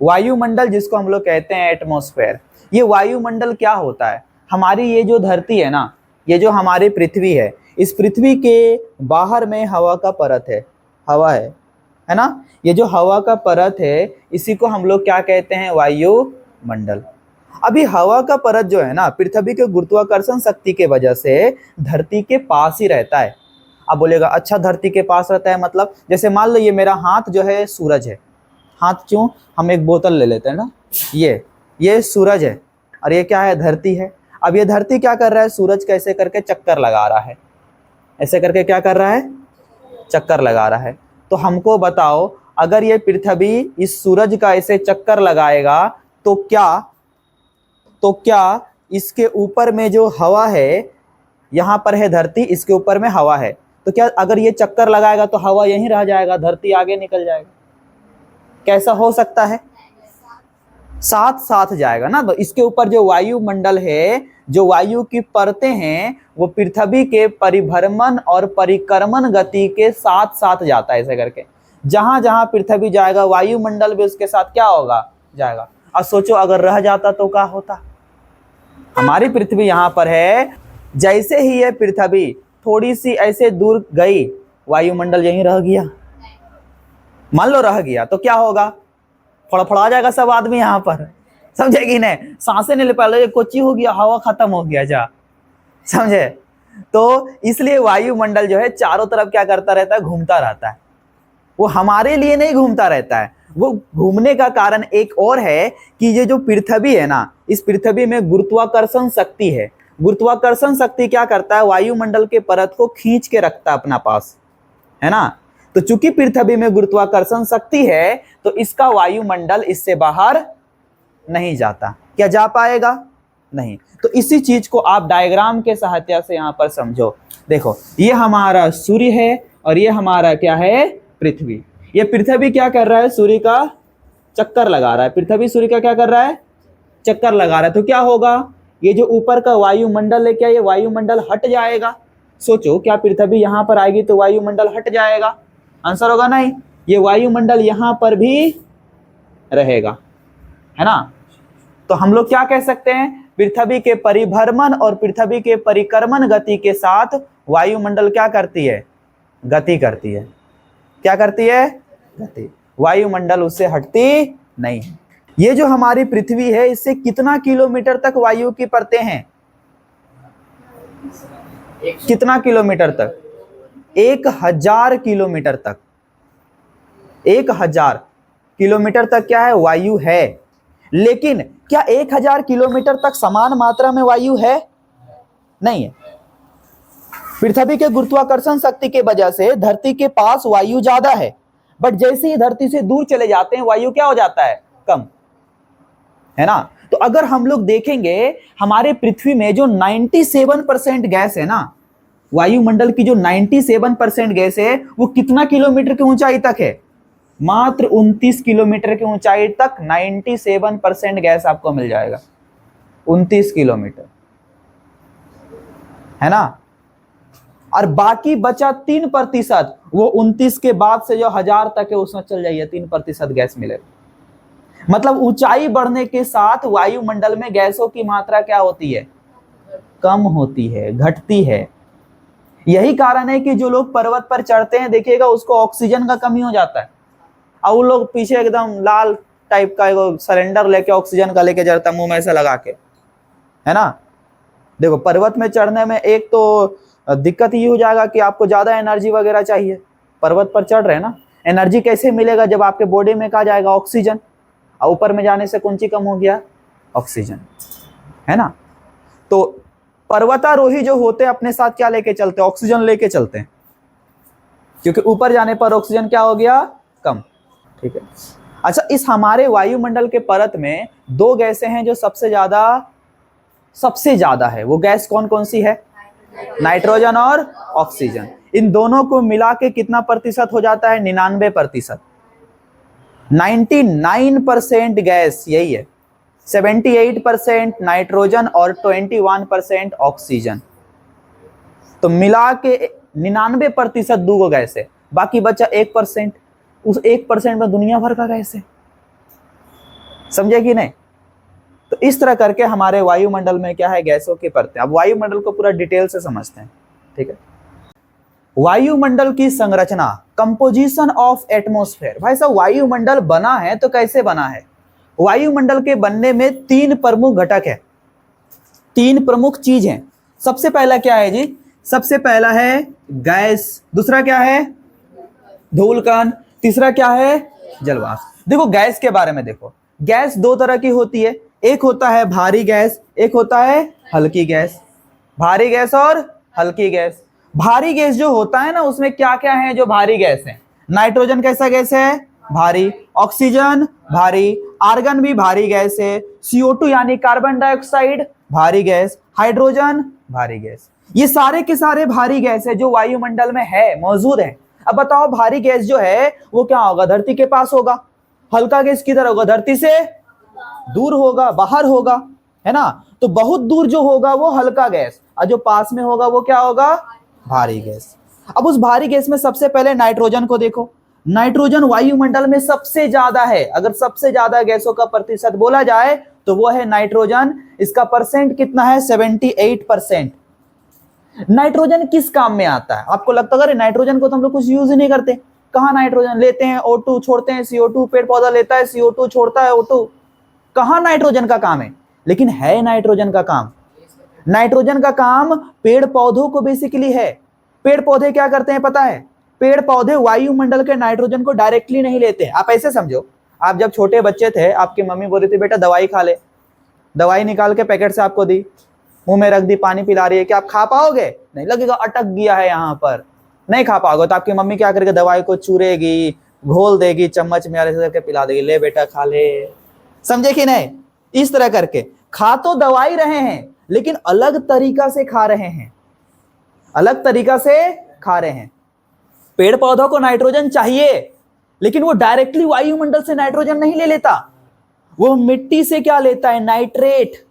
वायुमंडल जिसको हम लोग कहते हैं एटमॉस्फेयर, ये वायुमंडल क्या होता है? हमारी ये जो धरती है ना, ये जो हमारी पृथ्वी है, इस पृथ्वी के बाहर में हवा का परत है, हवा है ना? ये जो हवा का परत है इसी को हम लोग क्या कहते हैं? वायुमंडल। अभी हवा का परत जो है ना, पृथ्वी के गुरुत्वाकर्षण शक्ति के वजह से धरती के पास ही रहता है। अब बोलेगा अच्छा धरती के पास रहता है मतलब, जैसे मान लो ये मेरा हाथ जो है सूरज है, हाथ क्यों, हम एक बोतल ले लेते हैं ना, ये सूरज है और ये क्या है? धरती है। अब ये धरती क्या कर रहा है? सूरज कैसे करके चक्कर लगा रहा है, ऐसे करके क्या कर रहा है? चक्कर लगा रहा है। तो हमको बताओ, अगर ये पृथ्वी इस सूरज का ऐसे चक्कर लगाएगा तो क्या इसके ऊपर में जो हवा है, यहाँ पर है धरती, इसके ऊपर में हवा है, तो क्या अगर ये चक्कर लगाएगा तो हवा यहीं रह जाएगा, धरती आगे निकल जाएगा? कैसा हो सकता है? साथ साथ जाएगा ना। तो इसके ऊपर जो वायुमंडल है, जो वायु की परतें हैं, वो पृथ्वी के परिभ्रमण और परिक्रमण गति के साथ साथ जाता है ऐसे करके। जहां जहां पृथ्वी जाएगा वायुमंडल भी उसके साथ क्या होगा? जाएगा। अब सोचो अगर रह जाता तो क्या होता? हमारी पृथ्वी यहाँ पर है, जैसे ही ये पृथ्वी थोड़ी सी ऐसे दूर गई, वायुमंडल यहीं रह गया। मान लो रह गया तो क्या होगा? फड़फड़ा जाएगा सब आदमी यहाँ पर, समझेगी नहीं? सांसें नहीं ले पा रहे, कोची हो गया, हवा खत्म हो गया, जा समझे? तो इसलिए वायुमंडल जो है चारों तरफ क्या करता रहता है? घूमता रहता है। वो हमारे लिए नहीं घूमता रहता है, वो घूमने का कारण एक और है कि ये जो पृथ्वी है ना, इस पृथ्वी में गुरुत्वाकर्षण शक्ति है। गुरुत्वाकर्षण शक्ति क्या करता है? वायुमंडल के परत को खींच के रखता है अपना पास, है ना? तो चूंकि पृथ्वी में गुरुत्वाकर्षण शक्ति है तो इसका वायुमंडल इससे बाहर नहीं जाता। क्या जा पाएगा? नहीं। तो इसी चीज को आप डायग्राम के सहायता से यहाँ पर समझो। देखो ये हमारा सूर्य है और ये हमारा क्या है? पृथ्वी। ये पृथ्वी क्या कर रहा है? सूर्य का चक्कर लगा रहा है। पृथ्वी सूर्य का क्या कर रहा है? चक्कर लगा रहा है। तो क्या होगा? ये जो ऊपर का वायुमंडल है, क्या ये वायुमंडल हट जाएगा? सोचो, क्या पृथ्वी यहाँ पर आएगी तो वायुमंडल हट जाएगा? आंसर होगा नहीं। ये वायुमंडल यहाँ पर भी रहेगा, है ना? तो हम लोग क्या कह सकते हैं? पृथ्वी के परिभ्रमण और पृथ्वी के परिक्रमण गति के साथ वायुमंडल क्या करती है? गति करती है। क्या करती है? गति। वायुमंडल उससे हटती नहीं है। ये जो हमारी पृथ्वी है, इससे कितना किलोमीटर तक वायु की परतें हैं? कितना किलोमीटर तक? 1000 किलोमीटर तक। 1000 किलोमीटर तक क्या है? वायु है। लेकिन क्या 1000 किलोमीटर तक समान मात्रा में वायु है? नहीं है। पृथ्वी के गुरुत्वाकर्षण शक्ति के वजह से धरती के पास वायु ज्यादा है, बट जैसे ही धरती से दूर चले जाते हैं वायु क्या हो जाता है? कम, है ना? तो अगर हम लोग देखेंगे हमारे पृथ्वी में जो 97% गैस है ना, वायुमंडल की जो 97% गैस है, वो कितना किलोमीटर की ऊंचाई तक है? मात्र 29 किलोमीटर की ऊंचाई तक 97% गैस आपको मिल जाएगा। 29 किलोमीटर, है ना? और बाकी बचा 3%, वो 29 के बाद से जो 1000 तक है उसमें चल जाइए, 3% गैस मिलेगा। मतलब ऊंचाई बढ़ने के साथ वायुमंडल में गैसों की मात्रा क्या होती है? कम होती है, घटती है। यही कारण है कि जो लोग पर्वत पर चढ़ते हैं देखिएगा उसको ऑक्सीजन का कमी हो जाता है, और वो लोग पीछे एकदम लाल टाइप का एगो सिलेंडर लेके ऑक्सीजन का लेके चढ़ता, मुंह में ऐसा लगा के, है ना? देखो पर्वत में चढ़ने में एक तो दिक्कत ये हो जाएगा कि आपको ज्यादा एनर्जी वगैरह चाहिए। पर्वत पर चढ़ रहे हैं ना, एनर्जी कैसे मिलेगा? जब आपके बॉडी में कहा जाएगा ऑक्सीजन, और ऊपर में जाने से कौन सी कम हो गया? ऑक्सीजन, है ना? तो पर्वतारोही जो होते हैं अपने साथ क्या लेके चलते हैं? ऑक्सीजन लेके चलते हैं, क्योंकि ऊपर जाने पर ऑक्सीजन क्या हो गया? कम। ठीक है। अच्छा, इस हमारे वायुमंडल के परत में 2 गैसें हैं जो सबसे ज्यादा है। वो गैस कौन कौन सी है? नाइट्रोजन और ऑक्सीजन। इन दोनों को मिला के कितना प्रतिशत हो जाता है? 99%। 99% गैस यही है। 78% नाइट्रोजन और 21% ऑक्सीजन। तो मिला के 99% 2 गैस है, बाकी बचा 1%। उस 1% में दुनिया भर का गैस है। समझे कि नहीं? तो इस तरह करके हमारे वायुमंडल में क्या है, गैसों की परतें। अब वायुमंडल को पूरा डिटेल से समझते हैं, ठीक है। वायुमंडल की संरचना, कंपोजिशन ऑफ एटमॉस्फेयर। भाई साहब वायुमंडल बना है तो कैसे बना है? वायुमंडल के बनने में 3 प्रमुख घटक है, 3 प्रमुख चीज हैं। सबसे पहला क्या है जी? सबसे पहला है गैस, दूसरा क्या है? धूलकण, तीसरा क्या है? जलवाष्प। देखो गैस के बारे में देखो, गैस 2 तरह की होती है, एक होता है भारी गैस, एक होता है हल्की गैस। भारी गैस और हल्की गैस। भारी गैस जो होता है ना, उसमें क्या क्या है जो भारी गैस है? नाइट्रोजन कैसा गैस है? भारी। ऑक्सीजन भारी। आर्गन भी भारी गैस है। CO2 यानी कार्बन डाइऑक्साइड भारी गैस। हाइड्रोजन भारी गैस। ये सारे के सारे भारी गैस है जो वायुमंडल में है, मौजूद है। अब बताओ भारी गैस जो है वो क्या होगा? धरती के पास होगा। हल्का गैस किधर होगा? धरती से दूर होगा, बाहर होगा, है ना? तो बहुत दूर जो होगा वो हल्का गैस, और जो पास में होगा वो क्या होगा? भारी गैस। अब उस भारी गैस में सबसे पहले नाइट्रोजन को देखो। नाइट्रोजन वायुमंडल में सबसे ज्यादा है। अगर सबसे ज्यादा गैसों का प्रतिशत बोला जाए तो वो है नाइट्रोजन। इसका परसेंट कितना है? 78%। नाइट्रोजन किस काम में आता है? आपको लगता है अरे नाइट्रोजन को तो हम लोग कुछ यूज ही नहीं करते। कहां नाइट्रोजन लेते हैं? O2 छोड़ते हैं, CO2, पेड़ पौधा लेता है CO2 छोड़ता है O2। कहां नाइट्रोजन का काम है? लेकिन है नाइट्रोजन का काम। नाइट्रोजन का काम पेड़ पौधों को बेसिकली है। पेड़ पौधे क्या करते हैं पता है? पेड़ पौधे वायुमंडल के नाइट्रोजन को डायरेक्टली नहीं लेते। आप ऐसे समझो, आप जब छोटे बच्चे थे, आपकी मम्मी बोल रही थी बेटा दवाई खा ले, दवाई निकाल के पैकेट से आपको दी, मुंह में रख दी, पानी पिला रही है, क्या आप खा पाओगे? नहीं, लगेगा अटक गया है यहाँ पर, नहीं खा पाओगे। तो आपकी मम्मी क्या करेगी? दवाई को चूरेगी, घोल देगी, चम्मच में ऐसे करके पिला देगी, ले बेटा खा ले। समझे कि नहीं? इस तरह करके खा तो दवाई रहे हैं, लेकिन अलग तरीका से खा रहे हैं, अलग तरीका से खा रहे हैं। पेड़ पौधों को नाइट्रोजन चाहिए, लेकिन वो डायरेक्टली वायुमंडल से नाइट्रोजन नहीं ले लेता, वो मिट्टी से क्या लेता है? नाइट्रेट।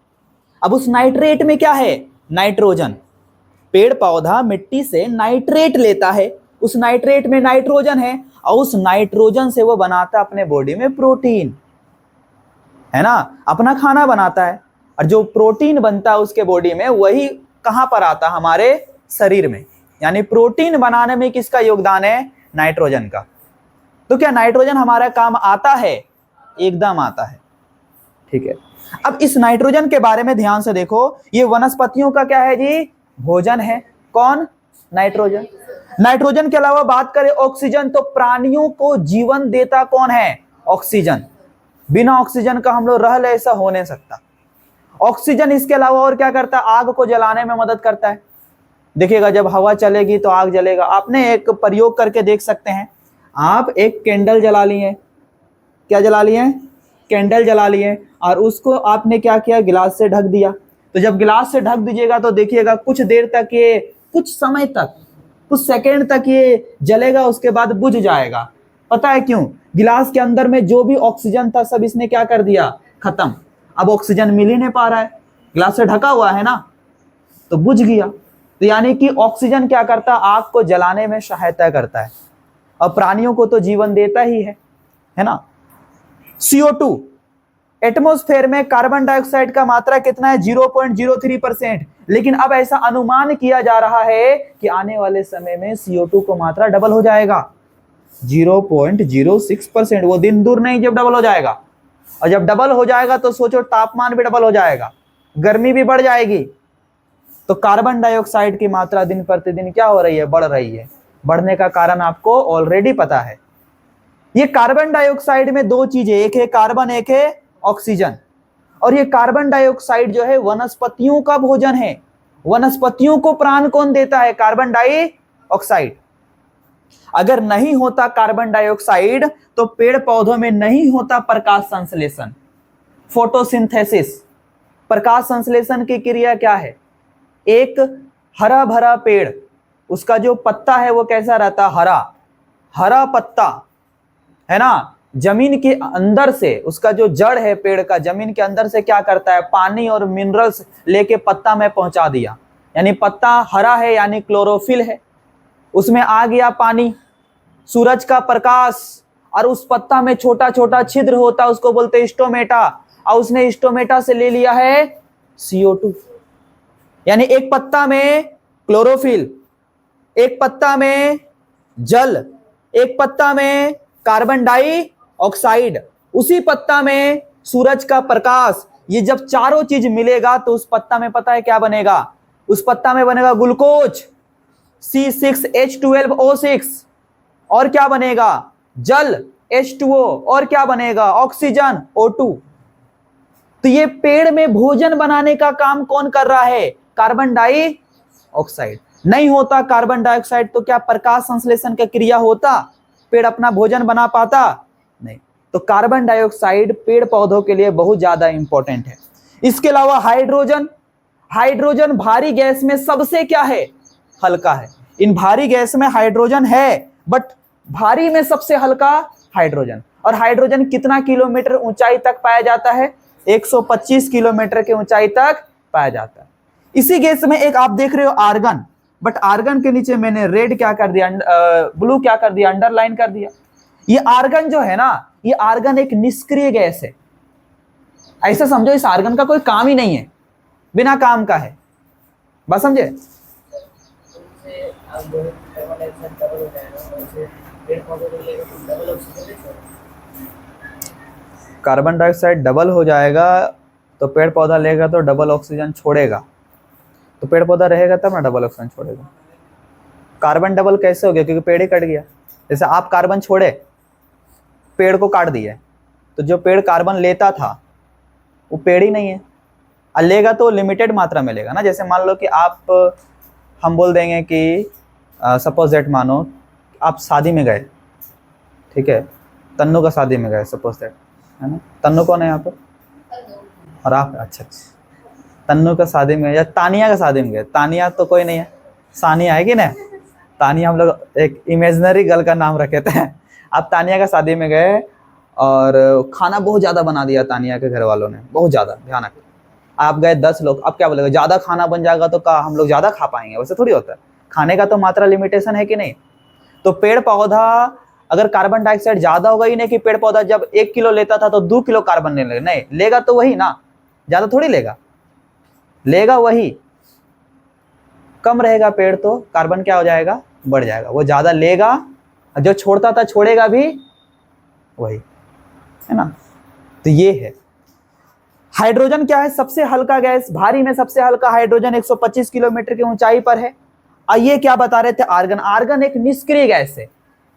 अब उस नाइट्रेट में क्या है? नाइट्रोजन। पेड़ पौधा मिट्टी से नाइट्रेट लेता है, उस नाइट्रेट में नाइट्रोजन है, और उस नाइट्रोजन से वो बनाता अपने बॉडी में प्रोटीन, है ना? अपना खाना बनाता है। और जो प्रोटीन बनता है उसके बॉडी में, वही कहां पर आता? हमारे शरीर में। यानी प्रोटीन बनाने में किसका योगदान है? नाइट्रोजन का। तो क्या नाइट्रोजन हमारा काम आता है? एकदम आता है, ठीक है। अब इस नाइट्रोजन के बारे में ध्यान से देखो, ये वनस्पतियों का क्या है जी? भोजन है। कौन? नाइट्रोजन। नाइट्रोजन के अलावा बात करें ऑक्सीजन, तो प्राणियों को जीवन देता कौन है? ऑक्सीजन। बिना ऑक्सीजन का हम लोग रह ले, ऐसा हो नहीं सकता। ऑक्सीजन इसके अलावा और क्या करता है? आग को जलाने में मदद करता है। देखिएगा जब हवा चलेगी तो आग जलेगा। आपने एक प्रयोग करके देख सकते हैं, आप एक कैंडल जला लिए, क्या जला लिए? कैंडल जला लिए, और उसको आपने क्या किया? गिलास से ढक दिया। तो जब गिलास से ढक दीजिएगा तो देखिएगा कुछ देर तक ये, कुछ समय तक, कुछ सेकंड तक ये जलेगा, उसके बाद बुझ जाएगा। पता है क्यों? गिलास के अंदर में जो भी ऑक्सीजन था सब इसने क्या कर दिया? खत्म। अब ऑक्सीजन मिल ही नहीं पा रहा है, गिलास से ढका हुआ है ना, तो बुझ गया। तो यानी कि ऑक्सीजन क्या करता है? आग को जलाने में सहायता करता है, और प्राणियों को तो जीवन देता ही है ना। CO2, एटमॉस्फेयर में कार्बन डाइऑक्साइड का मात्रा कितना है? 0.03%। लेकिन अब ऐसा अनुमान किया जा रहा है कि आने वाले समय में CO2 को मात्रा डबल हो जाएगा, 0.06%। वो दिन दूर नहीं जब डबल हो जाएगा, और जब डबल हो जाएगा तो सोचो तापमान भी डबल हो जाएगा, गर्मी भी बढ़ जाएगी। तो कार्बन डाइऑक्साइड की मात्रा दिन प्रतिदिन क्या हो रही है? बढ़ रही है। बढ़ने का कारण आपको ऑलरेडी पता है। ये कार्बन डाइऑक्साइड में 2 चीजें, एक है कार्बन, एक है ऑक्सीजन। और ये कार्बन डाइऑक्साइड जो है वनस्पतियों का भोजन है। वनस्पतियों को प्राण कौन देता है? Carbon dioxide. अगर नहीं होता कार्बन डाइऑक्साइड तो पेड़ पौधों में नहीं होता प्रकाश संश्लेषण, फोटोसिंथेसिस। प्रकाश संश्लेषण की क्रिया क्या है? एक हरा भरा पेड़, उसका जो पत्ता है वो कैसा रहता? हरा, हरा पत्ता, है ना। जमीन के अंदर से उसका जो जड़ है पेड़ का, जमीन के अंदर से क्या करता है? पानी और मिनरल्स लेके पत्ता में पहुंचा दिया। यानी पत्ता हरा है, यानी क्लोरोफिल है, उसमें आ गया पानी, सूरज का प्रकाश, और उस पत्ता में छोटा छोटा छिद्र होता है, उसको बोलते हैं स्टोमेटा, और उसने स्टोमेटा से ले लिया है CO2। यानी एक पत्ता में क्लोरोफिल, एक पत्ता में जल, एक पत्ता में कार्बन डाइऑक्साइड, उसी पत्ता में सूरज का प्रकाश। ये जब चारों चीज मिलेगा तो उस पत्ता में पता है क्या बनेगा? उस पत्ता में बनेगा ग्लूकोज C6H12O6, और क्या बनेगा? जल H2O, और क्या बनेगा? Oxygen O2। तो ये पेड़ में भोजन बनाने का काम कौन कर रहा है? Carbon dioxide. नहीं होता कार्बन डाइऑक्साइड तो क्या प्रकाश संश्लेषण का क्रिया होता? पेड़ अपना भोजन बना पाता? नहीं। तो कार्बन डाइऑक्साइड पेड़ पौधों के लिए बहुत ज्यादा इंपॉर्टेंट है। इसके अलावा हाइड्रोजन, हाइड्रोजन भारी गैस में सबसे क्या है? हल्का है। इन भारी गैस में हाइड्रोजन है, बट भारी में सबसे हल्का हाइड्रोजन। और हाइड्रोजन कितना किलोमीटर ऊंचाई तक पाया जाता है? 125 किलोमीटर की ऊंचाई तक पाया जाता है। इसी गैस में एक आप देख रहे हो आर्गन, बट आर्गन के नीचे मैंने रेड क्या कर दिया, ब्लू क्या कर दिया, अंडरलाइन कर दिया। ये आर्गन जो है ना, ये आर्गन एक निष्क्रिय गैस है। ऐसा समझो इस आर्गन का कोई काम ही नहीं है, बिना काम का है। बस समझे? कार्बन डाइऑक्साइड डबल हो जाएगा तो पेड़ पौधा लेगा तो डबल ऑक्सीजन छोड़ेगा, तो पेड़ पौधा रहेगा तब ना डबल ऑक्सीजन छोड़ेगा। कार्बन डबल कैसे हो गया? क्योंकि पेड़ ही कट गया। जैसे आप कार्बन छोड़े, पेड़ को काट दिया, तो जो पेड़ कार्बन लेता था वो पेड़ ही नहीं है, और लेगा तो लिमिटेड मात्रा में लेगा ना। जैसे मान लो कि आप, हम बोल देंगे कि सपोज दैट, मानो आप शादी में गए, ठीक है, तन्नू का शादी में गए, सपोज दैट, है ना। तन्नू कौन है यहाँ पर? और आप? अच्छा, तन्नू का शादी में या तानिया का शादी में गए। तानिया तो कोई नहीं है, सानिया है कि नहीं? तानिया हम लोग एक इमेजिनरी गर्ल का नाम रखे थे। आप तानिया का शादी में गए और खाना बहुत ज़्यादा बना दिया तानिया के घर वालों ने, बहुत ज़्यादा भयानक। आप गए 10 लोग, अब क्या बोलेगा? ज़्यादा खाना बन जाएगा तो क्या हम लोग ज़्यादा खा पाएंगे? वैसे थोड़ी होता है, खाने का तो मात्रा लिमिटेशन है कि नहीं। तो पेड़ पौधा अगर कार्बन डाइऑक्साइड ज़्यादा होगा ही नहीं कि पेड़ पौधा जब 1 किलो लेता था तो 2 किलो कार्बन लेने लगे, नहीं, लेगा तो वही ना, ज़्यादा थोड़ी लेगा, लेगा वही। कम रहेगा पेड़ तो कार्बन क्या हो जाएगा? बढ़ जाएगा। वो ज़्यादा लेगा, जो छोड़ता था छोड़ेगा भी वही, है ना। तो ये है हाइड्रोजन। क्या है? सबसे हल्का गैस, भारी में सबसे हल्का हाइड्रोजन 125 किलोमीटर की ऊंचाई पर है। आइए क्या बता रहे थे? आर्गन। आर्गन एक निष्क्रिय गैस है।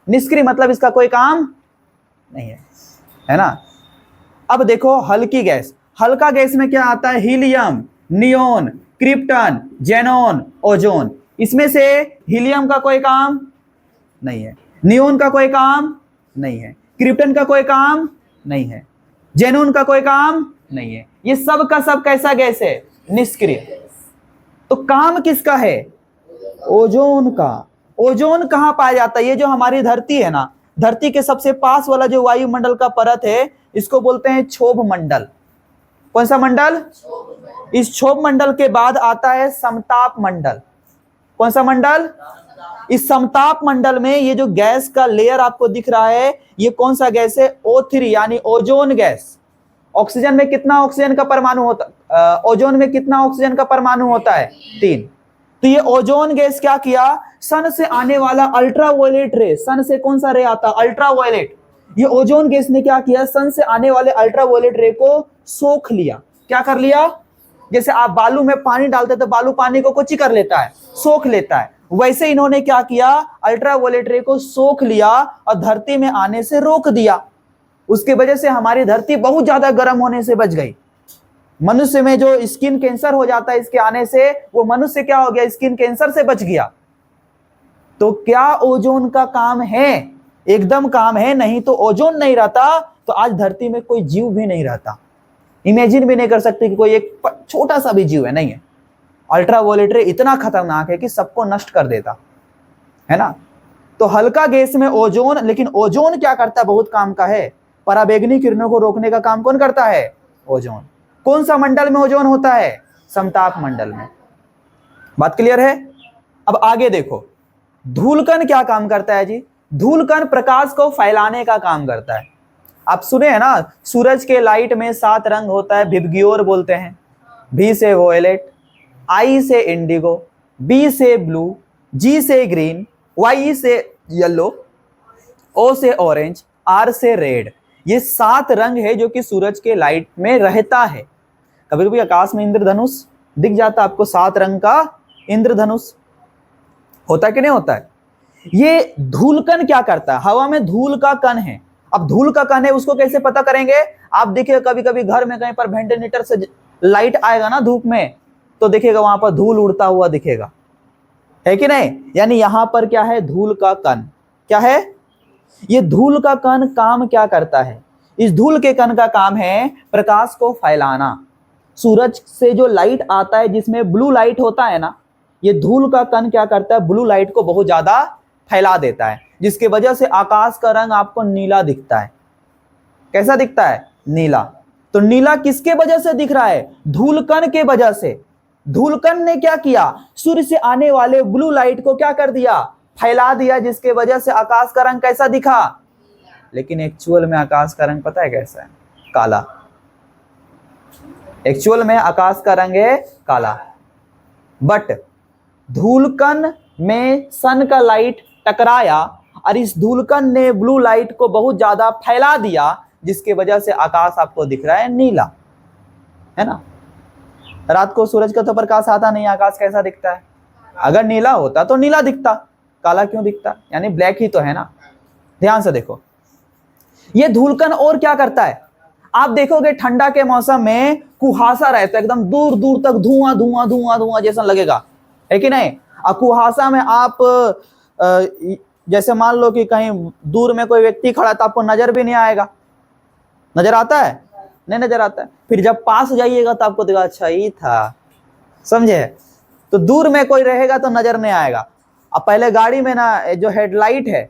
निष्क्रिय मतलब इसका कोई काम नहीं है, है ना। अब देखो हल्की गैस, हल्का गैस में क्या आता है? Helium, neon, krypton, xenon, ozone. इसमें से हीलियम का कोई काम नहीं है, नियोन का कोई काम नहीं है, क्रिप्टन का कोई काम नहीं है, जेनॉन का कोई काम नहीं है। ये सब का सब कैसा गैस है? निष्क्रिय। तो काम किसका है? ओजोन का। ओजोन कहाँ पाया जाता है? ये जो हमारी धरती है ना, धरती के सबसे पास वाला जो वायुमंडल का परत है, इसको बोलते हैं क्षोभ मंडल। कौन सा मंडल? इस क्षोभ मंडल के बाद आता है समताप मंडल। कौन सा मंडल? इस समताप मंडल में ये जो गैस का लेयर आपको दिख रहा है, ये कौन सा गैस है? O3 यानी ओजोन गैस। ऑक्सीजन में कितना ऑक्सीजन का परमाणु होता, ओजोन में कितना ऑक्सीजन का परमाणु होता है? 3। तो ये ओजोन गैस क्या किया? सन से आने वाला अल्ट्रावायलेट रे, सन से कौन सा रे आता? अल्ट्रावायलेट। ये ओजोन गैस ने क्या किया? सन से आने वाले अल्ट्रावायलेट रे को सोख लिया। क्या कर लिया? जैसे आप बालू में पानी डालते तो बालू पानी को कुछ कर लेता है, सोख लेता है, वैसे इन्होंने क्या किया? अल्ट्रावायलेट रे को सोख लिया और धरती में आने से रोक दिया। उसकी वजह से हमारी धरती बहुत ज्यादा गर्म होने से बच गई। मनुष्य में जो स्किन कैंसर हो जाता है इसके आने से, वो मनुष्य क्या हो गया? स्किन कैंसर से बच गया। तो क्या ओजोन का काम है? एकदम काम है। नहीं तो ओजोन नहीं रहता तो आज धरती में कोई जीव भी नहीं रहता। इमेजिन भी नहीं कर सकते कि कोई एक छोटा सा भी जीव है, नहीं है। अल्ट्रावायलेट रे इतना खतरनाक है कि सबको नष्ट कर देता है ना। तो हल्का गैस में ओजोन, लेकिन ओजोन क्या करता है? बहुत काम का है। पराबैंगनी किरणों को रोकने का काम कौन करता है? ओजोन। कौन सा मंडल में ओजोन होता है? समताप मंडल में। बात क्लियर है? अब आगे देखो, धूलकण क्या काम करता है जी? धूल कण प्रकाश को फैलाने का काम करता है। आप सुने हैं ना, सूरज के लाइट में 7 रंग होता है, विबग्योर बोलते हैं। V से वोयलेट, I से इंडिगो, B से ब्लू, G से ग्रीन, Y से येलो, O से ऑरेंज, R से रेड। ये 7 रंग है जो कि सूरज के लाइट में रहता है। कभी कभी आकाश में इंद्रधनुष दिख जाता है आपको, 7 रंग का इंद्रधनुष होता है कि नहीं होता है। ये धूल कण क्या करता है, हवा में धूल का कण है। अब धूल का कण है, उसको कैसे पता करेंगे। आप देखिए कभी कभी घर में कहीं पर वेंटिलेटर से लाइट आएगा ना धूप में, तो देखिएगा वहां पर धूल उड़ता हुआ दिखेगा, है कि नहीं। यानी यहां पर क्या है, धूल का कण। क्या है ये धूल का कण, काम क्या करता है। इस धूल के कण का काम है प्रकाश को फैलाना। सूरज से जो लाइट आता है जिसमें ब्लू लाइट होता है ना, ये धूल का कण क्या करता है, ब्लू लाइट को बहुत ज्यादा फैला देता है, जिसकी वजह से आकाश का रंग आपको नीला दिखता है। कैसा दिखता है, नीला। तो नीला किसके वजह से दिख रहा है, धूल कण के वजह से। धूल कण ने क्या किया, सूर्य से आने वाले ब्लू लाइट को क्या कर दिया, फैला दिया, जिसके वजह से आकाश का रंग कैसा दिखा। लेकिन एक्चुअल में आकाश का रंग पता है कैसा है, काला। एक्चुअल में आकाश का रंग है काला। बट धूलकण में सन का लाइट टकराया और इस धूलकण ने ब्लू लाइट को बहुत ज्यादा फैला दिया, जिसकी वजह से आकाश आपको दिख रहा है नीला, है ना। रात को सूरज का तो प्रकाश आता नहीं, आकाश कैसा दिखता है। अगर नीला होता तो नीला दिखता, काला क्यों दिखता, यानी ब्लैक ही तो है ना। ध्यान से देखो, ये धूलकण और क्या करता है। आप देखोगे ठंडा के मौसम में कुहासा रहता है, एकदम दूर दूर तक धुआं धुआं धुआं धुआं जैसा लगेगा, है कि नहीं। और कुहासा में आप जैसे मान लो कि कहीं दूर में कोई व्यक्ति खड़ा तो आपको नजर भी नहीं आएगा। नजर आता है, नहीं नजर आता है। फिर जब पास जाइएगा तो आपको दिखा, अच्छा ही था, समझे। तो दूर में कोई रहेगा तो नजर नहीं आएगा। अब पहले गाड़ी में ना जो हेडलाइट है,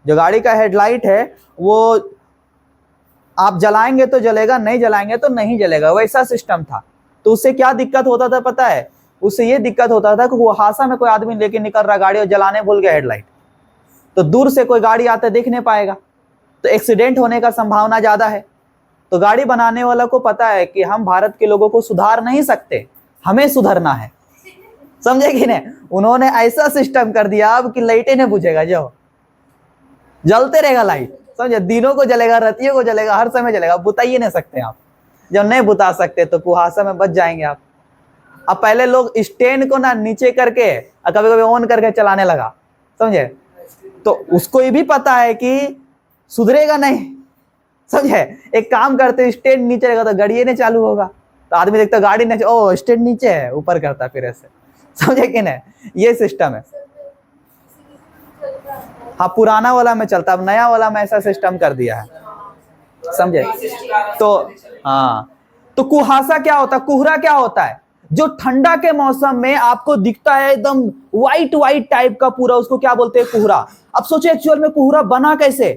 जो गाड़ी का हेडलाइट है, वो आप जलाएंगे तो जलेगा, नहीं जलाएंगे तो नहीं जलेगा, वैसा सिस्टम था। तो उससे क्या दिक्कत होता था पता है, उससे ये दिक्कत होता था कि कुहासा में कोई आदमी लेके निकल रहा गाड़ी और जलाने भूल गया हेडलाइट, तो दूर से कोई गाड़ी आते देख नहीं पाएगा, तो एक्सीडेंट होने का संभावना ज्यादा है। तो गाड़ी बनाने वाला को पता है कि हम भारत के लोगों को सुधार नहीं सकते, हमें सुधरना है, समझे कि नहीं। उन्होंने ऐसा सिस्टम कर दिया अब कि लाइटें नहीं बुझेगा, जो जलते रहेगा लाइट, समझे। दिनों को जलेगा, रातियों को जलेगा, हर समय जलेगा, बुता ही नहीं सकते आप। जब नहीं बुता सकते तो कुहासा में बच जाएंगे आप। अब पहले लोग स्टैंड को ना नीचे करके कभी कभी ऑन करके चलाने लगा, समझे। तो उसको ये भी पता है कि सुधरेगा नहीं, समझे। एक काम करते, स्टैंड नीचे रहेगा तो गाड़ी नहीं चालू होगा, तो आदमी देखता गाड़ी नहीं, ओ स्टैंड नीचे है, ऊपर करता फिर ऐसे, समझे कि नहीं। ये सिस्टम है। हाँ, पुराना वाला में चलता, अब नया वाला में ऐसा सिस्टम कर दिया है, समझे। तो हाँ, तो कुहासा क्या होता है, कोहरा क्या होता है, जो ठंडा के मौसम में आपको दिखता है एकदम व्हाइट व्हाइट टाइप का पूरा, उसको क्या बोलते हैं, कोहरा। अब सोचे एक्चुअल में कोहरा बना कैसे,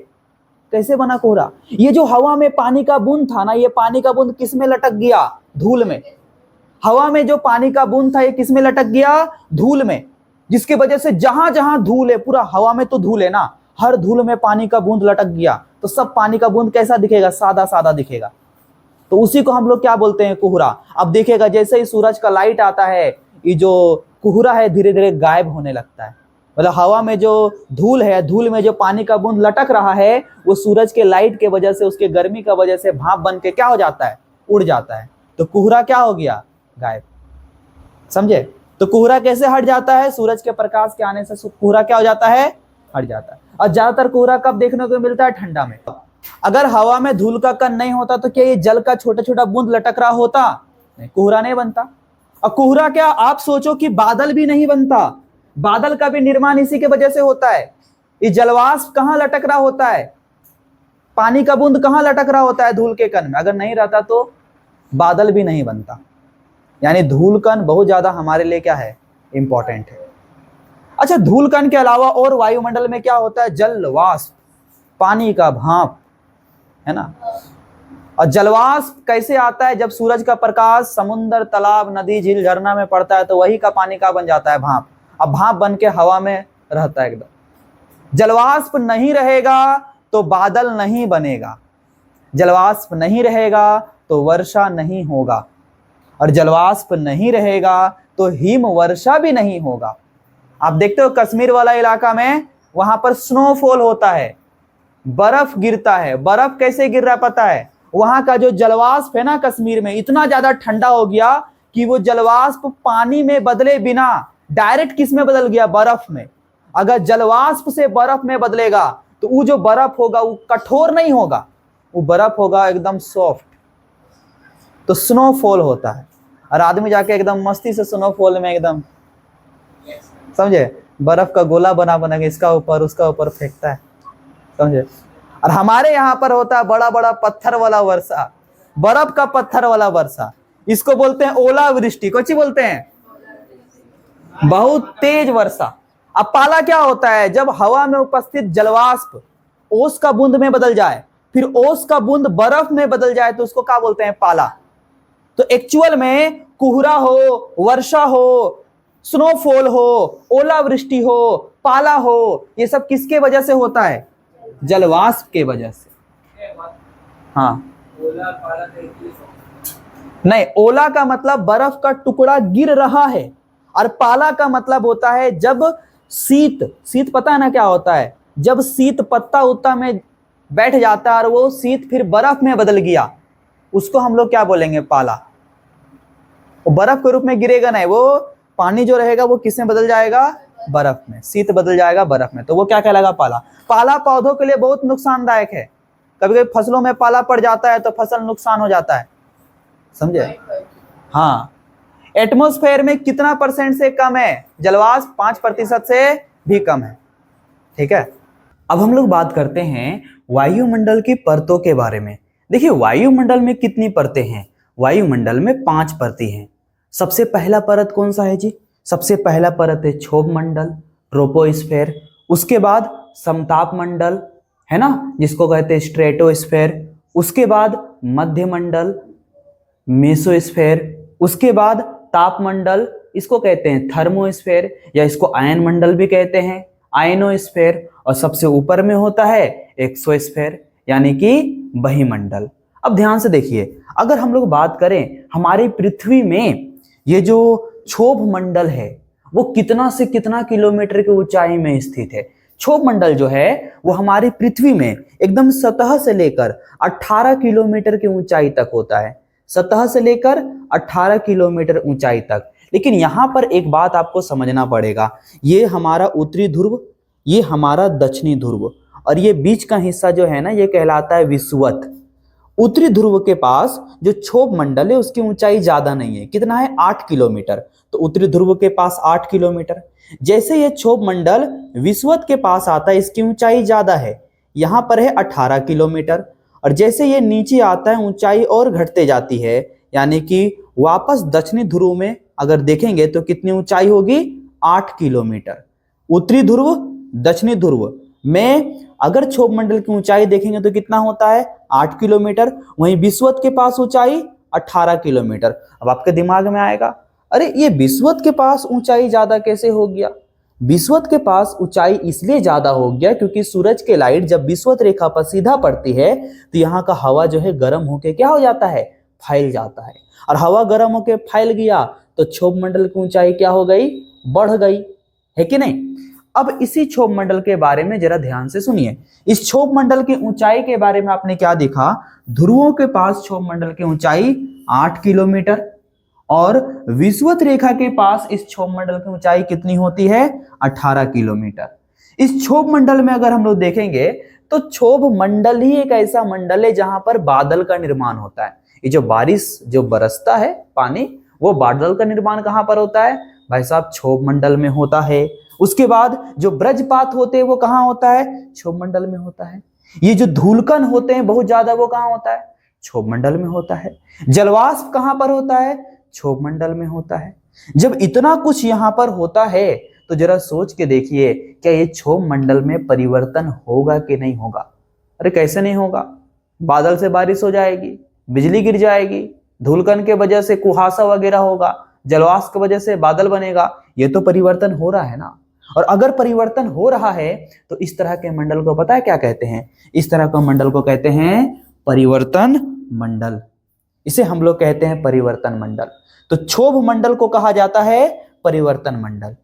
कैसे बना कोहरा। ये जो हवा में पानी का बूंद था ना, ये पानी का बूंद किस में लटक गया, धूल में। हवा में जो पानी का बूंद था ये किस में लटक गया, धूल में, जिसकी वजह से जहां जहां धूल है, पूरा हवा में तो धूल है ना, हर धूल में पानी का बूंद लटक गया, तो सब पानी का बूंद कैसा दिखेगा, सादा सादा दिखेगा। तो उसी को हम लोग क्या बोलते हैं, कोहरा। अब देखिएगा जैसे ही सूरज का लाइट आता है, ये जो कोहरा है धीरे धीरे गायब होने लगता है। मतलब हवा में जो धूल है, धूल में जो पानी का बूंद लटक रहा है, वो सूरज के लाइट के वजह से, उसके गर्मी का वजह से भाप बन के क्या हो जाता है, उड़ जाता है। तो कोहरा क्या हो गया, गायब, समझे। तो कोहरा कैसे हट जाता है, सूरज के प्रकाश के आने से कोहरा क्या हो जाता है, हट जाता है। और ज्यादातर कोहरा कब देखने को मिलता है, ठंडा में। अगर हवा में धूल का कण नहीं होता तो क्या ये जल का छोटा छोटा बूंद लटक रहा होता, नहीं, कोहरा नहीं बनता। और कोहरा क्या, आप सोचो कि बादल भी नहीं बनता, बादल का भी निर्माण इसी के वजह से होता है। ये जलवाष्प कहां लटक रहा होता है, पानी का बूंद कहां लटक रहा होता है, धूल के कण में। अगर नहीं रहता तो बादल भी नहीं बनता। यानी धूल कण बहुत ज्यादा हमारे लिए क्या है, इंपॉर्टेंट है। अच्छा, धूल कण के अलावा और वायुमंडल में क्या होता है, जल वाष्प, पानी का भाप, है ना। और जलवाष्प कैसे आता है, जब सूरज का प्रकाश समुद्र, तालाब, नदी, झील, झरना में पड़ता है तो वही का पानी का बन जाता है, भाप। अब भाप बन के हवा में रहता है एकदम, जलवाष्प नहीं रहेगा तो बादल नहीं बनेगा, जलवाष्प नहीं रहेगा तो वर्षा नहीं होगा, और जलवाष्प नहीं रहेगा तो हिम वर्षा भी नहीं होगा। आप देखते हो कश्मीर वाला इलाका में वहां पर स्नोफॉल होता है, बर्फ गिरता है। बर्फ कैसे गिर रहा पता है? वहां का जो जलवाष्प है ना कश्मीर में इतना ज्यादा ठंडा हो गया कि वो जलवाष्प पानी में बदले बिना डायरेक्ट किस में बदल गया? बर्फ में। अगर जलवाष्प से बर्फ में बदलेगा तो वो जो बर्फ होगा वो कठोर नहीं होगा, वो बर्फ होगा एकदम सॉफ्ट। तो स्नोफॉल होता है, और आदमी जाके एकदम मस्ती से स्नोफॉल में एकदम, समझे, बर्फ का गोला बना बना के इसका ऊपर उसका ऊपर फेंकता है, समझे। और हमारे यहाँ पर होता है बड़ा बड़ा पत्थर वाला वर्षा, बर्फ का पत्थर वाला वर्षा। इसको बोलते हैं ओलावृष्टि। कौन बोलते हैं? बहुत तेज वर्षा। अब पाला क्या होता है? जब हवा में उपस्थित जलवाष्प ओस का बूंद में बदल जाए, फिर ओस का बूंद बर्फ में बदल जाए, तो उसको क्या बोलते हैं? पाला। तो एक्चुअल में कोहरा हो, वर्षा हो, स्नोफॉल हो, ओलावृष्टि हो, पाला हो, ये सब किसके वजह से होता है? जलवाष्प के वजह से। हाँ, नहीं, ओला का मतलब बर्फ का टुकड़ा गिर रहा है, और पाला का मतलब होता है जब शीत पता है ना क्या होता है? जब शीत पत्ता उत्ता में बैठ जाता है और वो शीत फिर बर्फ में बदल गया, उसको हम लोग क्या बोलेंगे? पाला। वो बर्फ के रूप में गिरेगा नहीं, वो पानी जो रहेगा वो किस में बदल जाएगा? बर्फ में। शीत बदल जाएगा बर्फ में, तो वो क्या कहलाएगा? पाला। पाला पौधों के लिए बहुत नुकसानदायक है। कभी कभी फसलों में पाला पड़ जाता है तो फसल नुकसान हो जाता है, समझे। हाँ, एटमॉस्फेयर में कितना % से कम है जलवाष्प? 5% से भी कम है, ठीक है। अब हम लोग बात करते हैं वायुमंडल की परतों के बारे में। देखिए, वायुमंडल में कितनी परतें हैं? वायुमंडल में 5 परतें हैं। सबसे पहला परत कौन सा है जी? सबसे पहला परत है क्षोभ मंडल, ट्रोपोस्फेयर। उसके बाद समताप मंडल है ना, जिसको कहते हैं स्ट्रेटोस्फेयर। उसके बाद मध्य मंडल, मेसोस्फेयर। उसके बाद तापमंडल, इसको कहते हैं थर्मोस्फेयर, या इसको आयन मंडल भी कहते हैं, आयनोस्फेयर। और सबसे ऊपर में होता है एक्सोस्फेयर, यानी कि बहिमंडल। अब ध्यान से देखिए, अगर हम लोग बात करें हमारी पृथ्वी में ये जो क्षोभ मंडल है वो कितना से कितना किलोमीटर की ऊंचाई में स्थित है? क्षोभ मंडल जो है वो हमारी पृथ्वी में एकदम सतह से लेकर 18 किलोमीटर की ऊंचाई तक होता है, सतह से लेकर 18 किलोमीटर ऊंचाई तक। लेकिन यहां पर एक बात आपको समझना पड़ेगा, ये हमारा उत्तरी ध्रुव, ये हमारा दक्षिणी ध्रुव, और ये बीच का हिस्सा जो है ना ये कहलाता है विषुवत। उत्तरी ध्रुव के पास जो क्षोभ मंडल है उसकी ऊंचाई ज्यादा नहीं है, कितना है? 8 किलोमीटर। तो उत्तरी ध्रुव के पास 8 किलोमीटर। जैसे ये क्षोभ मंडल विषुवत के पास आता है, इसकी ऊंचाई ज्यादा है, यहां पर है 18 किलोमीटर। और जैसे ये नीचे आता है ऊंचाई और घटते जाती है, यानी कि वापस दक्षिणी ध्रुव में अगर देखेंगे तो कितनी ऊंचाई होगी? 8 किलोमीटर। उत्तरी ध्रुव, दक्षिणी ध्रुव में अगर क्षोभ मंडल की ऊंचाई देखेंगे तो कितना होता है? 8 किलोमीटर। वहीं विषुवत के पास ऊंचाई 18 किलोमीटर। अब आपके दिमाग में आएगा, अरे ये विषुवत के पास ऊंचाई ज्यादा कैसे हो गया? विषुवत के पास ऊंचाई इसलिए ज्यादा हो गया क्योंकि सूरज के लाइट जब विषुवत रेखा पर सीधा पड़ती है तो यहाँ का हवा जो है गर्म होके क्या हो जाता है? फैल जाता है। और हवा गर्म होके फैल गया तो क्षोभ मंडल की ऊंचाई क्या हो गई? बढ़ गई, है कि नहीं। अब इसी क्षोभ मंडल के बारे में जरा ध्यान से सुनिए। इस क्षोभ मंडल की ऊंचाई के बारे में आपने क्या देखा? ध्रुवों के पास क्षोभ मंडल की ऊंचाई 8 किलोमीटर, और विषुवत रेखा के पास इस क्षोभ मंडल की ऊंचाई कितनी होती है? 18 किलोमीटर। इस क्षोभ मंडल में अगर हम लोग देखेंगे तो क्षोभ मंडल ही एक ऐसा मंडल है जहां पर बादल का निर्माण होता है। ये जो बारिश जो बरसता है पानी, वो बादल का निर्माण कहां पर होता है? भाई साहब, क्षोभ मंडल में होता है। उसके बाद जो ब्रजपात होते हैं वो कहां होता है? क्षोभ मंडल में होता है। ये जो धूलकण होते हैं बहुत ज्यादा, वो कहां होता है? क्षोभ मंडल में होता है। जलवाष्प कहां पर होता है? क्षोभ मंडल में होता है। जब इतना कुछ यहां पर होता है तो जरा सोच के देखिए, क्या ये क्षोभ मंडल में परिवर्तन होगा कि नहीं होगा? अरे कैसे नहीं होगा? बादल से बारिश हो जाएगी, बिजली गिर जाएगी, धूलकण के वजह से कुहासा वगैरह होगा, जलवाष्प की वजह से बादल बनेगा, ये तो परिवर्तन हो रहा है ना। और अगर परिवर्तन हो रहा है तो इस तरह के मंडल को पता है क्या कहते हैं? इस तरह के मंडल को कहते हैं परिवर्तन मंडल। इसे हम लोग कहते हैं परिवर्तन मंडल। तो क्षोभ मंडल को कहा जाता है परिवर्तन मंडल।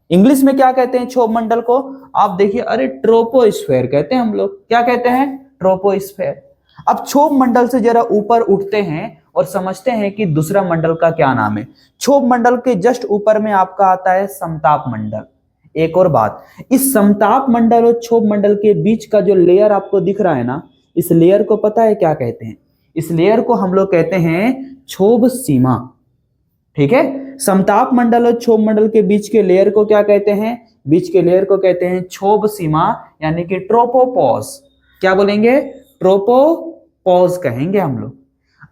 इंग्लिश में क्या कहते हैं क्षोभ मंडल को? आप देखिए, अरे ट्रोपोस्फेयर कहते हैं हम लोग। क्या कहते हैं? ट्रोपोस्फेयर। अब क्षोभ मंडल से जरा ऊपर उठते हैं और समझते हैं कि दूसरा मंडल का क्या नाम है। क्षोभ मंडल के जस्ट ऊपर में आपका आता है समताप मंडल। एक और बात, इस समताप मंडल और क्षोभ मंडल के बीच का जो लेयर आपको दिख रहा है ना, इस लेयर को पता है क्या कहते हैं? इस लेयर को हम लोग कहते हैं क्षोभ सीमा। ठीक है, समताप मंडल और क्षोभ मंडल के बीच के लेयर को क्या कहते हैं? बीच के लेयर को कहते हैं क्षोभ सीमा, यानी कि ट्रोपोपॉज। क्या बोलेंगे? ट्रोपोपॉज कहेंगे हम लोग।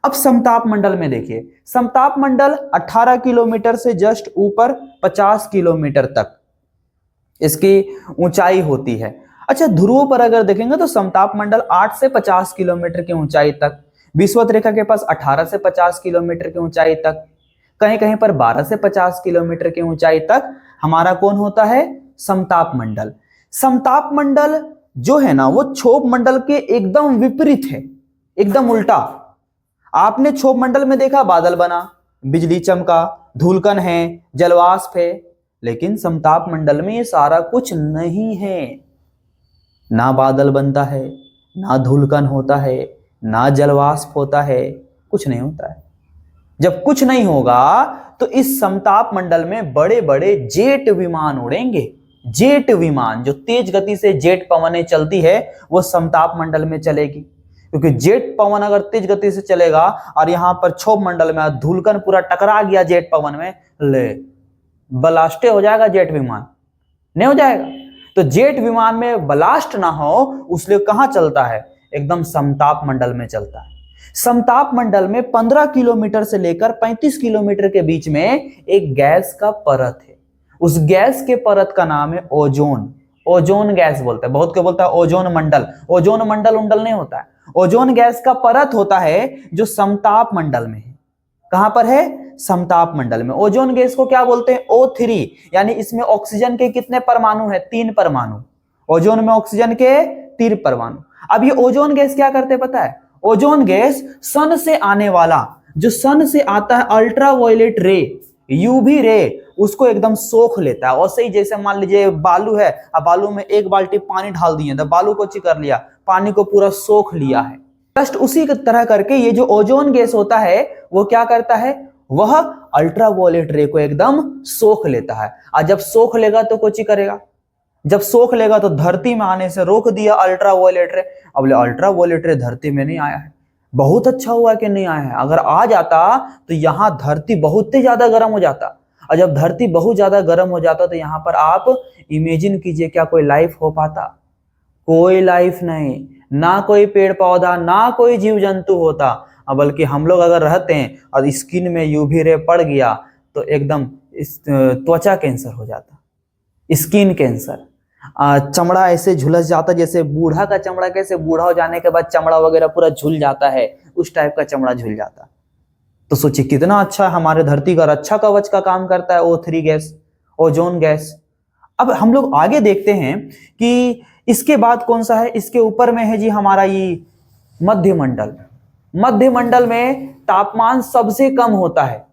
अब समताप मंडल में देखिए, समताप मंडल 18 किलोमीटर से जस्ट ऊपर 50 किलोमीटर तक इसकी ऊंचाई होती है। अच्छा, ध्रुवों पर अगर देखेंगे तो समताप मंडल 8 से 50 किलोमीटर की ऊंचाई तक, विषुवत रेखा के पास 18 से 50 किलोमीटर की ऊंचाई तक, कहीं कहीं पर 12 से 50 किलोमीटर की ऊंचाई तक हमारा कौन होता है? समताप मंडल। समताप मंडल जो है ना, वो क्षोभ मंडल के एकदम विपरीत है, एकदम उल्टा। आपने क्षोभ मंडल में देखा बादल बना, बिजली चमका, धूलकण है, जलवाष्प है, लेकिन समताप मंडल में ये सारा कुछ नहीं है। ना बादल बनता है, ना धूलकण होता है, ना जलवाष्प होता है, कुछ नहीं होता है। जब कुछ नहीं होगा तो इस समताप मंडल में बड़े बड़े जेट विमान उड़ेंगे। जेट विमान, जो तेज गति से जेट पवनें चलती है, वो समताप मंडल में चलेगी, क्योंकि जेट पवन अगर तेज गति से चलेगा और यहां पर क्षोभ मंडल में धूलकण पूरा टकरा गया जेट पवन में, ले ब्लास्ट हो जाएगा जेट विमान, नहीं हो जाएगा। तो जेट विमान में ब्लास्ट ना हो उसलिए कहां चलता है? एकदम समताप मंडल में चलता है। समताप मंडल में 15 किलोमीटर से लेकर 35 किलोमीटर के बीच में एक गैस का परत है। उस गैस के परत का नाम है ओजोन। ओजोन गैस बोलते हैं, बहुत को बोलता है ओजोन मंडल। ओजोन मंडल उंडल नहीं होता है। ओजोन गैस का परत होता है जो समताप मंडल में है। कहां पर है? समताप मंडल में। ओजोन गैस को क्या बोलते हैं? O3, यानी इसमें ऑक्सीजन के कितने परमाणु है? 3 परमाणु। ओजोन में ऑक्सीजन के 3 परमाणु। अब ये ओजोन गैस क्या करते पता है? ओजोन गैस सन से आने वाला, जो सन से आता है अल्ट्रावायलेट रे, यूवी रे, उसको एकदम सोख लेता है। वैसे ही जैसे मान लीजिए बालू है, अब बालू में 1 बाल्टी पानी ढाल दिए तो बालू को चिकर लिया, पानी को पूरा सोख लिया है। जस्ट उसी तरह करके ये जो ओजोन गैस होता है वो क्या करता है? वह अल्ट्रावायलेट रे को एकदम सोख लेता है। और जब सोख लेगा तो कुछ ही करेगा। जब सोख लेगा तो धरती में आने से रोक दिया अल्ट्रावायलेट रे। अब ले अल्ट्रावायलेट रे धरती में नहीं आया है, बहुत अच्छा हुआ कि नहीं आया है। अगर आ जाता तो यहाँ धरती बहुत ही ज्यादा गर्म हो जाता, और जब धरती बहुत ज्यादा गर्म हो जाता तो यहाँ पर आप इमेजिन कीजिए क्या कोई लाइफ हो पाता? कोई लाइफ नहीं, ना कोई पेड़ पौधा, ना कोई जीव जंतु होता। बल्कि हम लोग अगर रहते हैं और स्किन में यूवी रे पड़ गया तो एकदम त्वचा कैंसर हो जाता, स्किन कैंसर। चमड़ा ऐसे झुलस जाता, जैसे बूढ़ा का चमड़ा कैसे बूढ़ा हो जाने के बाद चमड़ा वगैरह पूरा झुल जाता है, उस टाइप का चमड़ा झुल जाता। तो सोचिए कितना अच्छा हमारे धरती का रक्षा कवच का काम करता है O3 गैस, ओजोन गैस। अब हम लोग आगे देखते हैं कि इसके बाद कौन सा है। इसके ऊपर में है जी हमारा ये मध्यमंडल। मध्यमंडल में तापमान सबसे कम होता है।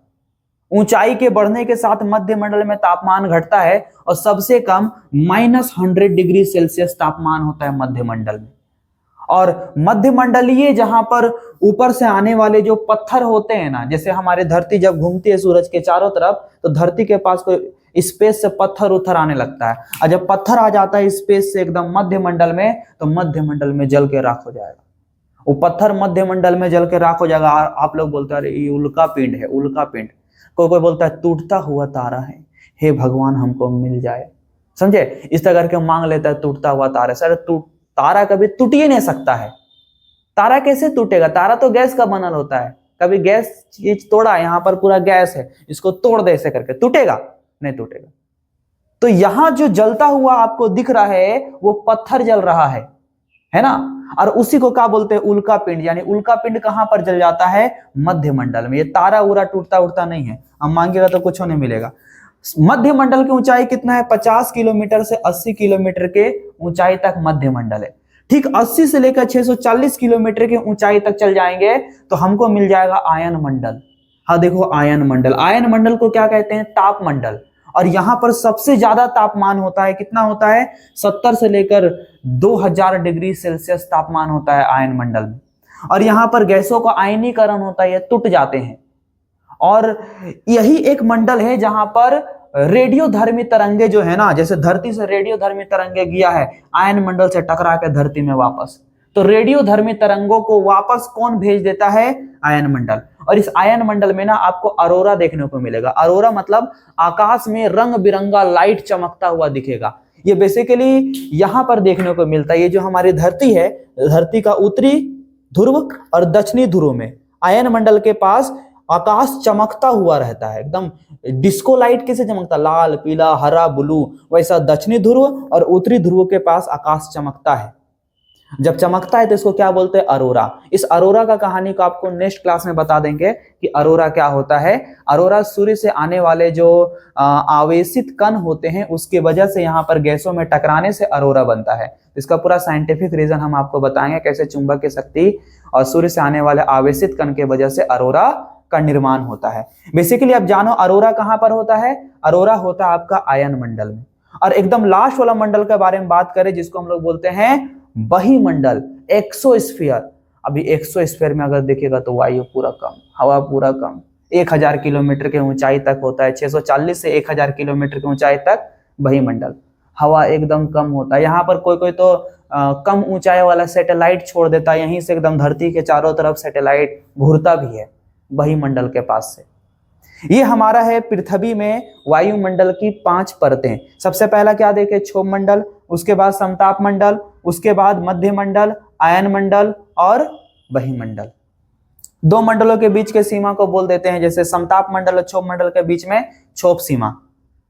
ऊंचाई के बढ़ने के साथ मध्यमंडल में तापमान घटता है और सबसे कम -100 डिग्री सेल्सियस तापमान होता है मध्यमंडल में। और मध्यमंडलीय जहां पर ऊपर से आने वाले जो पत्थर होते हैं ना, जैसे हमारे धरती जब घूमती है सूरज के चारों तरफ तो धरती के पास कोई स्पेस से पत्थर उथर आने लगता है, और जब पत्थर आ जाता है स्पेस से एकदम मध्यमंडल में तो मध्यमंडल में जल के राख हो जाएगा। वो पत्थर मध्यमंडल में जल के राख हो जाएगा। आप लोग बोलते हैं अरे ये उल्का पिंड है, उल्का पिंड। कोई कोई बोलता है टूटता हुआ तारा है, हे भगवान हमको मिल जाए, समझे? इस तरह करके मांग लेता है टूटता हुआ तारा। सर तारा कभी टूट ही नहीं सकता है। तारा कैसे टूटेगा? तारा तो गैस का बनल होता है। कभी गैस चीज तोड़ा, यहाँ पर पूरा गैस है, इसको तोड़ दे ऐसे करके, टूटेगा? नहीं टूटेगा। तो यहां जो जलता हुआ आपको दिख रहा है वो पत्थर जल रहा है ना? और उसी को क्या बोलते हैं? उल्का पिंड। यानी उल्का पिंड कहां पर जल जाता है? मध्यमंडल में। ये तारा उरा टूटता उड़ता नहीं है, हम मांगेगा तो कुछ नहीं मिलेगा। मध्य मंडल की ऊंचाई कितना है? 50 किलोमीटर से 80 किलोमीटर के ऊंचाई तक मध्य मंडल है। ठीक 80 से लेकर 640 किलोमीटर की ऊंचाई तक चल जाएंगे तो हमको मिल जाएगा आयन मंडल। हाँ देखो आयन मंडल, आयन मंडल को क्या कहते हैं? ताप मंडल। और यहां पर सबसे ज्यादा तापमान होता है, कितना होता है? 70 से लेकर 2000 डिग्री सेल्सियस तापमान होता है आयन मंडल में। और यहां पर गैसों का आयनीकरण होता है, ये टूट जाते हैं। और यही एक मंडल है जहां पर रेडियोधर्मी तरंगे जो है ना, जैसे धरती से रेडियोधर्मी तरंगे गया है आयन मंडल से टकरा के धरती में वापस, तो रेडियोधर्मी तरंगों को वापस कौन भेज देता है? आयन मंडल। और इस आयन मंडल में ना आपको अरोरा देखने को मिलेगा। अरोरा मतलब आकाश में रंग बिरंगा लाइट चमकता हुआ दिखेगा। ये बेसिकली यहां पर देखने को मिलता है। ये जो हमारी धरती है, धरती का उत्तरी ध्रुव और दक्षिणी ध्रुव में आयन मंडल के पास आकाश चमकता हुआ रहता है, एकदम डिस्को लाइट कैसे चमकता, लाल पीला हरा ब्लू, वैसा दक्षिणी ध्रुव और उत्तरी ध्रुव के पास आकाश चमकता है। जब चमकता है तो इसको क्या बोलते हैं? अरोरा। इस अरोरा का कहानी को आपको नेक्स्ट क्लास में बता देंगे कि अरोरा क्या होता है। अरोरा सूर्य से आने वाले जो आवेशित कण होते हैं उसकी वजह से यहाँ पर गैसों में टकराने से अरोरा बनता है। इसका पूरा साइंटिफिक रीजन हम आपको बताएंगे, कैसे चुंबक की शक्ति और सूर्य से आने वाले आवेशित कण की वजह से अरोरा का निर्माण होता है। बेसिकली आप जानो अरोरा कहां पर होता है? अरोरा होता है आपका आयन मंडल में। और एकदम लास्ट वाला मंडल के बारे में बात करें जिसको हम लोग बोलते हैं बहिमंडल, एक्सोस्फीयर। अभी एक्सोस्फीयर में अगर देखिएगा तो वायु पूरा कम, हवा पूरा कम, 1000 किलोमीटर की ऊंचाई तक होता है, 640 से 1000 किलोमीटर की ऊंचाई तक बहिमंडल। हवा एकदम कम होता है। यहाँ पर कोई कोई तो कम ऊंचाई वाला सैटेलाइट छोड़ देता है, यहीं से एकदम धरती के चारों तरफ सैटेलाइट घूरता भी है बहिमंडल के पास से। ये हमारा है पृथ्वी में वायुमंडल की 5 परतें। सबसे पहला क्या देखे? क्षोभ मंडल, उसके बाद समताप मंडल, उसके बाद मध्य मंडल, आयन मंडल और बहिमंडल। 2 मंडलों के बीच के सीमा को बोल देते हैं, जैसे समताप मंडल और क्षोभ मंडल के बीच में क्षोभ सीमा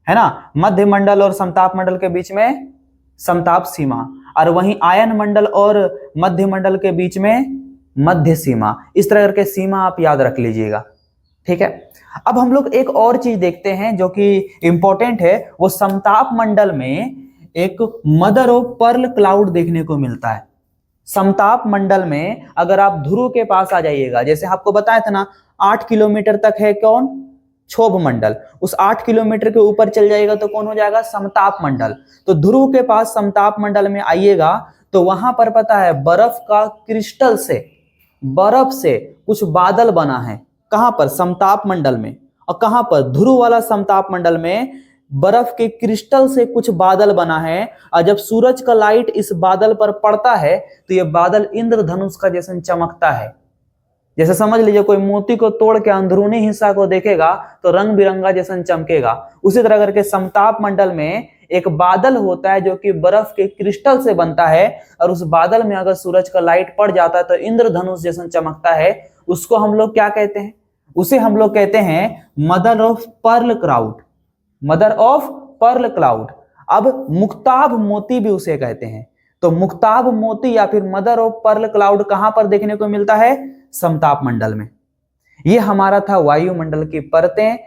है ना, मध्य मंडल और समताप मंडल के बीच में समताप सीमा, और वहीं आयन मंडल और मध्य मंडल के बीच में मध्य सीमा। इस तरह के सीमा आप याद रख लीजिएगा, ठीक है। अब हम लोग एक और चीज देखते हैं जो कि इंपॉर्टेंट है। वो समताप मंडल में एक मदर ऑफ पर्ल क्लाउड देखने को मिलता है। समताप मंडल में अगर आप ध्रुव के पास आ जाइएगा, जैसे आपको बताया था ना 8 किलोमीटर तक है कौन? क्षोभ मंडल। उस 8 किलोमीटर के ऊपर चल जाएगा तो कौन हो जाएगा? समताप मंडल। तो ध्रुव के पास समताप मंडल में आइएगा तो वहां पर पता है बर्फ का क्रिस्टल से, बर्फ से कुछ बादल बना है। कहां पर? समताप मंडल में। और कहां पर? ध्रुव वाला समताप मंडल में बर्फ के क्रिस्टल से कुछ बादल बना है। और जब सूरज का लाइट इस बादल पर पड़ता है तो ये बादल इंद्रधनुष का जैसे चमकता है। जैसे समझ लीजिए कोई मोती को तोड़ के अंदरूनी हिस्सा को देखेगा तो रंग बिरंगा जैसा चमकेगा। उसी तरह करके समताप मंडल में एक बादल होता है जो कि बर्फ के क्रिस्टल से बनता है, और उस बादल में अगर सूरज का लाइट पड़ जाता है तो इंद्रधनुष जैसा चमकता है। उसको हम लोग क्या कहते हैं? उसे हम लोग कहते हैं mother of pearl cloud, mother of pearl cloud. अब मुक्ताभ मोती भी उसे कहते हैं। तो मुक्ताभ मोती या फिर मदर ऑफ पर्ल क्लाउड कहां पर देखने को मिलता है? समताप मंडल में। यह हमारा था वायुमंडल की परतें।